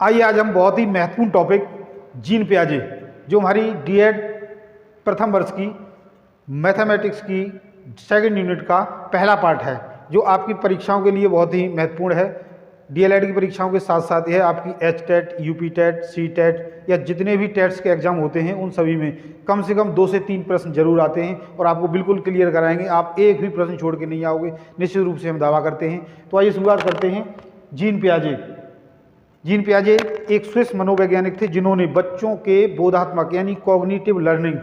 आइए आज हम बहुत ही महत्वपूर्ण टॉपिक जीन पियाजे, जो हमारी डीएड प्रथम वर्ष की मैथमेटिक्स की सेकंड यूनिट का पहला पार्ट है, जो आपकी परीक्षाओं के लिए बहुत ही महत्वपूर्ण है। डीएलएड की परीक्षाओं के साथ साथ यह आपकी H TET, UP TET, C TET या जितने भी टेट्स के एग्जाम होते हैं उन सभी में कम से कम 2 से 3 प्रश्न जरूर आते हैं और आपको बिल्कुल क्लियर कराएंगे। आप एक भी प्रश्न छोड़ के नहीं आओगे, निश्चित रूप से हम दावा करते हैं। तो आइए शुरुआत करते हैं। जीन पियाजे एक स्विस मनोवैज्ञानिक थे जिन्होंने बच्चों के बोधात्मक यानी कॉग्निटिव लर्निंग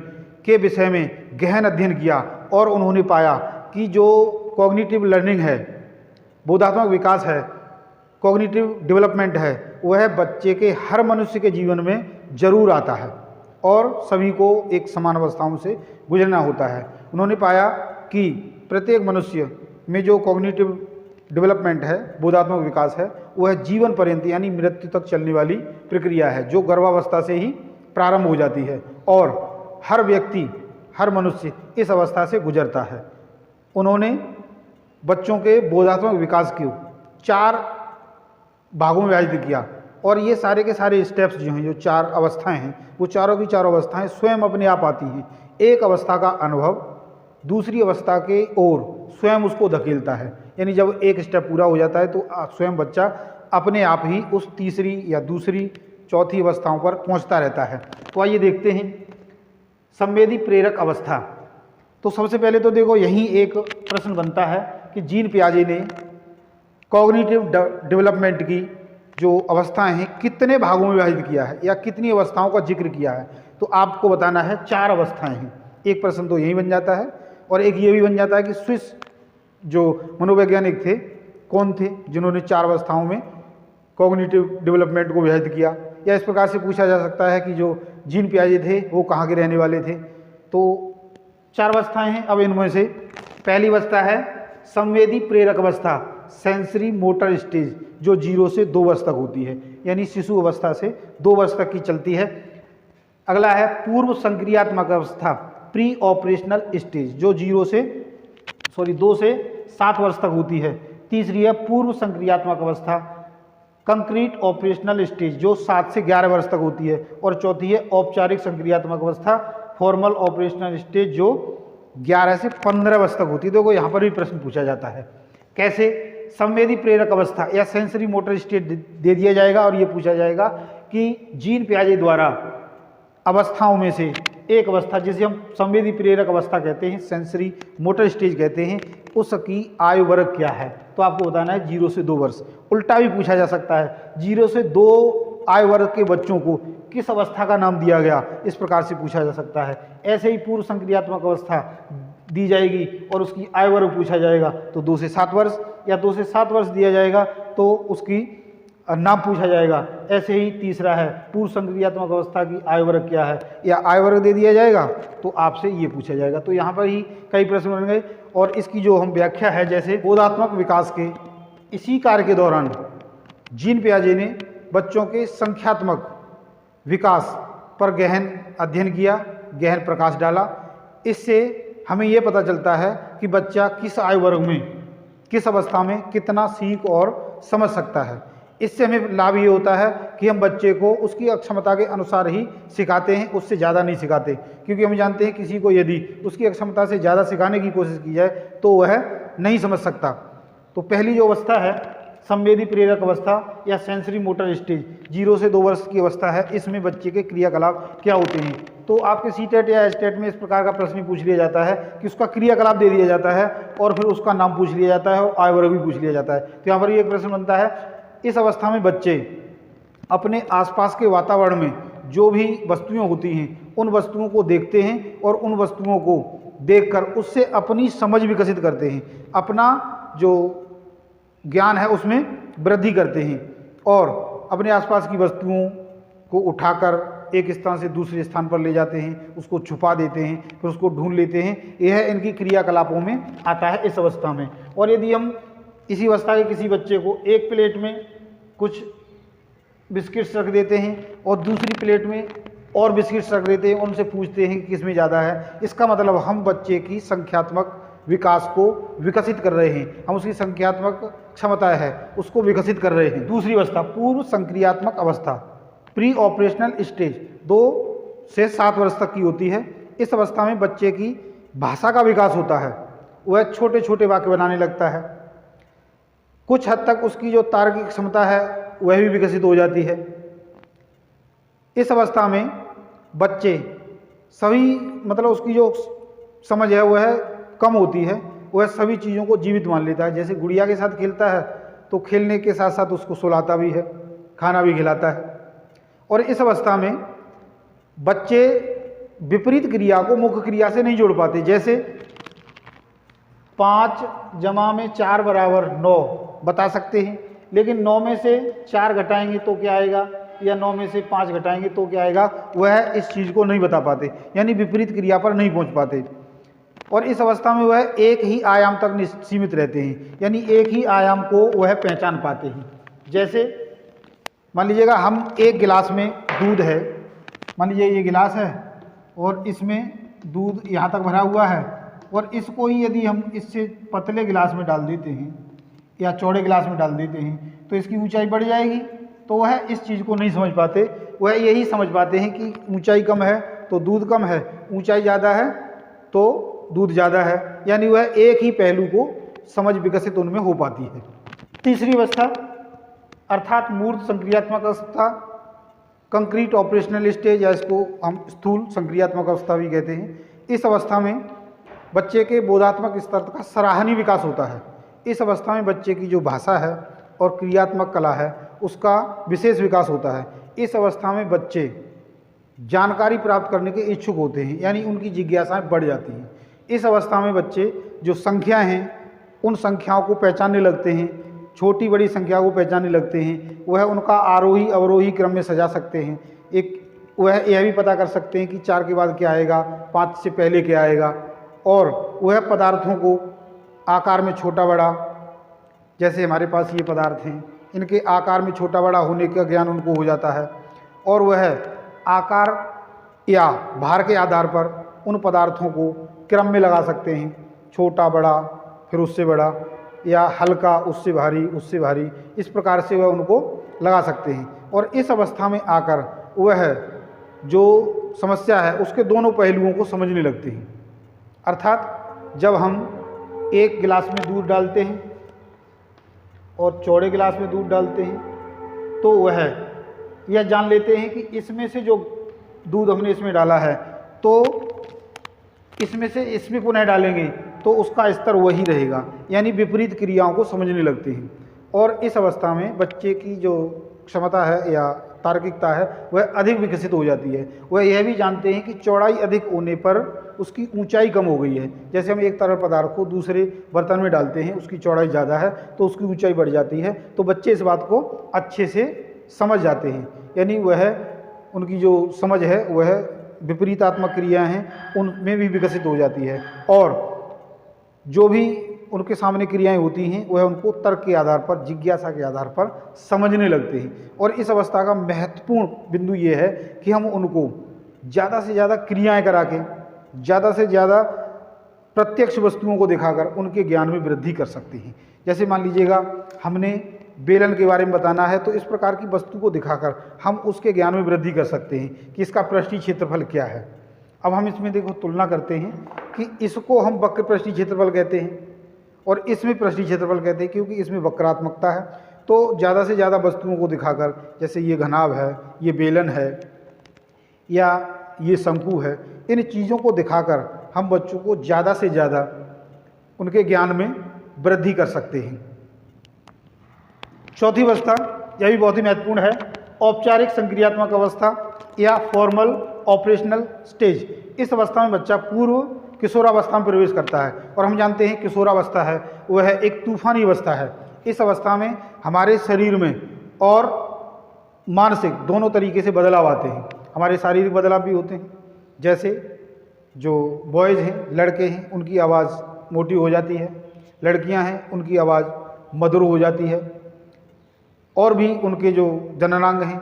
के विषय में गहन अध्ययन किया और उन्होंने पाया कि जो कॉग्निटिव लर्निंग है, बोधात्मक विकास है, कॉग्निटिव डेवलपमेंट है, वह बच्चे के हर मनुष्य के जीवन में जरूर आता है और सभी को एक समान अवस्थाओं से गुजरना होता है। उन्होंने पाया कि प्रत्येक मनुष्य में जो कॉग्निटिव डेवलपमेंट है, बोधात्मक विकास है, वह जीवन पर्यंत यानी मृत्यु तक चलने वाली प्रक्रिया है, जो गर्भावस्था से ही प्रारंभ हो जाती है और हर व्यक्ति, हर मनुष्य इस अवस्था से गुजरता है। उन्होंने बच्चों के बोधात्मक विकास को 4 भागों में विभाजित किया और ये सारे के सारे स्टेप्स जो हैं, जो 4 अवस्थाएं हैं, वो चारों की चारों अवस्थाएं स्वयं अपने आप आती हैं। एक अवस्था का अनुभव दूसरी अवस्था के ओर स्वयं उसको धकेलता है, यानी जब एक स्टेप पूरा हो जाता है तो स्वयं बच्चा अपने आप ही उस तीसरी या दूसरी चौथी अवस्थाओं पर पहुंचता रहता है। तो आइए देखते हैं संवेदी प्रेरक अवस्था। तो सबसे पहले तो देखो, यही एक प्रश्न बनता है कि जीन पियाजे ने कॉग्निटिव डेवलपमेंट की जो अवस्थाएं हैं कितने भागों में विभाजित किया है या कितनी अवस्थाओं का जिक्र किया है। तो आपको बताना है 4 अवस्थाएं हैं। एक प्रश्न तो यही बन जाता है और एक ये भी बन जाता है कि स्विस जो मनोवैज्ञानिक थे कौन थे जिन्होंने 4 अवस्थाओं में कॉग्निटिव डेवलपमेंट को विभाजित किया। या इस प्रकार से पूछा जा सकता है कि जो जीन पियाजे थे वो कहाँ के रहने वाले थे। तो 4 अवस्थाएं हैं। अब इनमें से पहली अवस्था है संवेदी प्रेरक अवस्था, सेंसरी मोटर स्टेज, जो 0 से 2 वर्ष तक होती है, यानी शिशु अवस्था से 2 वर्ष तक की चलती है। अगला है पूर्व संक्रियात्मक अवस्था, प्री ऑपरेशनल स्टेज, जो 2 से 7 वर्ष तक होती है। तीसरी है पूर्व संक्रियात्मक अवस्था, कंक्रीट ऑपरेशनल स्टेज, जो 7 से 11 वर्ष तक होती है। और चौथी है औपचारिक संक्रियात्मक अवस्था, फॉर्मल ऑपरेशनल स्टेज, जो 11 से 15 वर्ष तक होती है। देखो यहाँ पर भी प्रश्न पूछा जाता है कैसे। संवेदी प्रेरक अवस्था या सेंसरी मोटर स्टेज दे दिया जाएगा और ये पूछा जाएगा कि जीन पियाजे द्वारा अवस्थाओं में से एक अवस्था जिसे हम संवेदी प्रेरक अवस्था कहते हैं, सेंसरी मोटर स्टेज कहते हैं, उसकी आयु वर्ग क्या है। तो आपको बताना है 0 से 2 वर्ष। उल्टा भी पूछा जा सकता है, 0 से 2 आयु वर्ग के बच्चों को किस अवस्था का नाम दिया गया, इस प्रकार से पूछा जा सकता है। ऐसे ही पूर्व संक्रियात्मक अवस्था दी जाएगी और उसकी आयु वर्ग पूछा जाएगा तो 2 से 7 वर्ष, या 2 से 7 वर्ष दिया जाएगा तो उसकी नाम पूछा जाएगा। ऐसे ही तीसरा है पूर्व संक्रियात्मक अवस्था की आयु वर्ग क्या है, या आयु वर्ग दे दिया जाएगा तो आपसे ये पूछा जाएगा। तो यहाँ पर ही कई प्रश्न बन गए और इसकी जो हम व्याख्या है, जैसे बोधात्मक विकास के इसी कार्य के दौरान जीन पियाजे ने बच्चों के संख्यात्मक विकास पर गहन अध्ययन किया, गहन प्रकाश डाला। इससे हमें ये पता चलता है कि बच्चा किस आयु वर्ग में, किस अवस्था में कितना सीख और समझ सकता है। इससे हमें लाभ ये होता है कि हम बच्चे को उसकी अक्षमता के अनुसार ही सिखाते हैं, उससे ज़्यादा नहीं सिखाते, क्योंकि हम जानते हैं किसी को यदि उसकी अक्षमता से ज़्यादा सिखाने की कोशिश की जाए तो वह नहीं समझ सकता। तो पहली जो अवस्था है संवेदी प्रेरक अवस्था या सेंसरी मोटर स्टेज, 0 से 2 वर्ष की अवस्था है, इसमें बच्चे के क्रियाकलाप क्या होते हैं। तो आपके सी टेट या एच टेट में इस प्रकार का प्रश्न पूछ लिया जाता है कि उसका क्रियाकलाप दे दिया जाता है और फिर उसका नाम पूछ लिया जाता है और आयु वर्ग भी पूछ लिया जाता है। तो यहाँ पर ये एक प्रश्न बनता है, इस अवस्था में बच्चे अपने आसपास के वातावरण में जो भी वस्तुएं होती हैं उन वस्तुओं को देखते हैं और उन वस्तुओं को देखकर उससे अपनी समझ विकसित करते हैं, अपना जो ज्ञान है उसमें वृद्धि करते हैं और अपने आसपास की वस्तुओं को उठाकर एक स्थान से दूसरे स्थान पर ले जाते हैं, उसको छुपा देते हैं, फिर उसको ढूंढ लेते हैं। यह इनकी क्रियाकलापों में आता है इस अवस्था में। और यदि हम इसी अवस्था के किसी बच्चे को एक प्लेट में कुछ बिस्किट्स रख देते हैं और दूसरी प्लेट में और बिस्किट्स रख देते हैं, उनसे पूछते हैं कि किस में ज़्यादा है, इसका मतलब हम बच्चे की संख्यात्मक विकास को विकसित कर रहे हैं, हम उसकी संख्यात्मक क्षमता है उसको विकसित कर रहे हैं। दूसरी अवस्था पूर्व संक्रियात्मक अवस्था, प्री ऑपरेशनल स्टेज, 2 से 7 वर्ष तक की होती है। इस अवस्था में बच्चे की भाषा का विकास होता है, वह छोटे छोटे वाक्य बनाने लगता है। कुछ हद तक उसकी जो तार्किक क्षमता है वह भी विकसित हो जाती है। इस अवस्था में बच्चे सभी मतलब उसकी जो समझ है वह कम होती है, वह सभी चीज़ों को जीवित मान लेता है। जैसे गुड़िया के साथ खेलता है तो खेलने के साथ साथ उसको सुलाता भी है, खाना भी खिलाता है। और इस अवस्था में बच्चे विपरीत क्रिया को मुख्य क्रिया से नहीं जोड़ पाते। जैसे 5 जमा में 4 बराबर 9 बता सकते हैं, लेकिन 9 में से 4 घटाएंगे तो क्या आएगा, या 9 में से 5 घटाएंगे तो क्या आएगा, वह इस चीज़ को नहीं बता पाते, यानी विपरीत क्रिया पर नहीं पहुंच पाते। और इस अवस्था में वह एक ही आयाम तक सीमित रहते हैं, यानी एक ही आयाम को वह पहचान पाते हैं। जैसे मान लीजिएगा हम एक गिलास में दूध है, मान लीजिए ये गिलास है और इसमें दूध यहाँ तक भरा हुआ है, और इसको ही यदि हम इससे पतले गिलास में डाल देते हैं या चौड़े गिलास में डाल देते हैं तो इसकी ऊंचाई बढ़ जाएगी। तो वह इस चीज़ को नहीं समझ पाते, वह यही समझ पाते हैं कि ऊंचाई कम है तो दूध कम है, ऊंचाई ज़्यादा है तो दूध ज़्यादा है, यानी वह एक ही पहलू को समझ विकसित उनमें हो पाती है। तीसरी अवस्था अर्थात मूर्त संक्रियात्मक अवस्था, कंक्रीट ऑपरेशनल स्टेज, या इसको हम स्थूल संक्रियात्मक अवस्था भी कहते हैं। इस अवस्था में बच्चे के बोधात्मक स्तर का सराहनीय विकास होता है। इस अवस्था में बच्चे की जो भाषा है और क्रियात्मक कला है उसका विशेष विकास होता है। इस अवस्था में बच्चे जानकारी प्राप्त करने के इच्छुक होते हैं, यानी उनकी जिज्ञासाएं बढ़ जाती हैं। इस अवस्था में बच्चे जो संख्या हैं उन संख्याओं को पहचानने लगते हैं, छोटी बड़ी संख्या को पहचानने लगते हैं, वह उनका आरोही अवरोही क्रम में सजा सकते हैं। एक वह यह भी पता कर सकते हैं कि 4 के बाद क्या आएगा, 5 से पहले क्या आएगा, और वह पदार्थों को आकार में छोटा बड़ा, जैसे हमारे पास ये पदार्थ हैं इनके आकार में छोटा बड़ा होने का ज्ञान उनको हो जाता है, और वह आकार या भार के आधार पर उन पदार्थों को क्रम में लगा सकते हैं, छोटा बड़ा फिर उससे बड़ा, या हल्का उससे भारी उससे भारी, इस प्रकार से वह उनको लगा सकते हैं। और इस अवस्था में आकर वह जो समस्या है उसके दोनों पहलुओं को समझने लगते हैं। अर्थात जब हम एक गिलास में दूध डालते हैं और चौड़े गिलास में दूध डालते हैं तो वह यह जान लेते हैं कि इसमें से जो दूध हमने इसमें डाला है तो इसमें से इसमें पुनः डालेंगे तो उसका स्तर वही रहेगा, यानी विपरीत क्रियाओं को समझने लगते हैं। और इस अवस्था में बच्चे की जो क्षमता है या तार्किकता है वह अधिक विकसित हो जाती है। वह यह भी जानते हैं कि चौड़ाई अधिक होने पर उसकी ऊंचाई कम हो गई है। जैसे हम एक तरल पदार्थ को दूसरे बर्तन में डालते हैं, उसकी चौड़ाई ज़्यादा है तो उसकी ऊंचाई बढ़ जाती है, तो बच्चे इस बात को अच्छे से समझ जाते हैं, यानी वह उनकी जो समझ है वह विपरीतात्मक क्रिया हैं उनमें भी विकसित हो जाती है। और जो भी उनके सामने क्रियाएं होती हैं वह उनको तर्क के आधार पर, जिज्ञासा के आधार पर समझने लगते हैं। और इस अवस्था का महत्वपूर्ण बिंदु ये है कि हम उनको ज़्यादा से ज़्यादा क्रियाएं करा के, ज़्यादा से ज़्यादा प्रत्यक्ष वस्तुओं को दिखाकर उनके ज्ञान में वृद्धि कर सकते हैं। जैसे मान लीजिएगा हमने बेलन के बारे में बताना है तो इस प्रकार की वस्तु को दिखाकर हम उसके ज्ञान में वृद्धि कर सकते हैं कि इसका पृष्ठीय क्षेत्रफल क्या है। अब हम इसमें देखो तुलना करते हैं कि इसको हम वक्र पृष्ठीय क्षेत्रफल कहते हैं और इसमें पृष्ठीय क्षेत्रफल कहते हैं, क्योंकि इसमें वक्रात्मकता है। तो ज़्यादा से ज़्यादा वस्तुओं को दिखाकर, जैसे ये घनाभ है, ये बेलन है या ये शंकु है, इन चीज़ों को दिखाकर हम बच्चों को ज़्यादा से ज़्यादा उनके ज्ञान में वृद्धि कर सकते हैं। चौथी अवस्था, यह भी बहुत ही महत्वपूर्ण है, औपचारिक संक्रियात्मक अवस्था या फॉर्मल ऑपरेशनल स्टेज। इस अवस्था में बच्चा पूर्व किशोरावस्था में प्रवेश करता है, और हम जानते हैं किशोरावस्था है वह एक तूफानी अवस्था है। इस अवस्था में हमारे शरीर में और मानसिक दोनों तरीके से बदलाव आते हैं। हमारे शारीरिक बदलाव भी होते हैं, जैसे जो बॉयज़ हैं, लड़के हैं, उनकी आवाज़ मोटी हो जाती है, लड़कियां हैं उनकी आवाज़ मधुर हो जाती है, और भी उनके जो जननांग हैं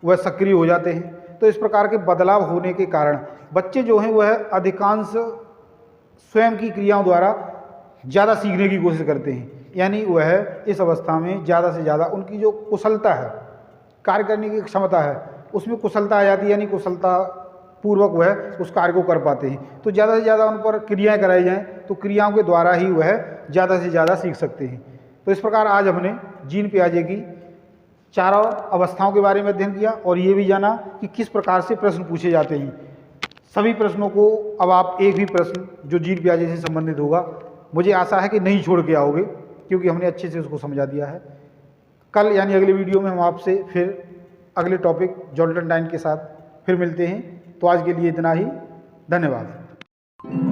वह सक्रिय हो जाते हैं। तो इस प्रकार के बदलाव होने के कारण बच्चे जो हैं वह अधिकांश स्वयं की क्रियाओं द्वारा ज़्यादा सीखने की कोशिश करते हैं, यानी वह इस अवस्था में ज़्यादा से ज़्यादा उनकी जो कुशलता है, कार्य करने की क्षमता है, उसमें कुशलता आ जाती है, यानी कुशलता पूर्वक वह उस कार्य को कर पाते हैं। तो ज़्यादा से ज़्यादा उन पर क्रियाएँ कराई जाएँ तो क्रियाओं के द्वारा ही वह ज़्यादा से ज़्यादा सीख सकते हैं। तो इस प्रकार आज हमने जीन पियाजे की चारों अवस्थाओं के बारे में अध्ययन किया और ये भी जाना कि किस प्रकार से प्रश्न पूछे जाते हैं। सभी प्रश्नों को अब आप एक भी प्रश्न जो जीन पियाजे से संबंधित होगा, मुझे आशा है कि नहीं छोड़ के आओगे, क्योंकि हमने अच्छे से उसको समझा दिया है। कल यानी अगले वीडियो में हम आपसे फिर अगले टॉपिक जोल्टन डाइन के साथ फिर मिलते हैं। तो आज के लिए इतना ही, धन्यवाद।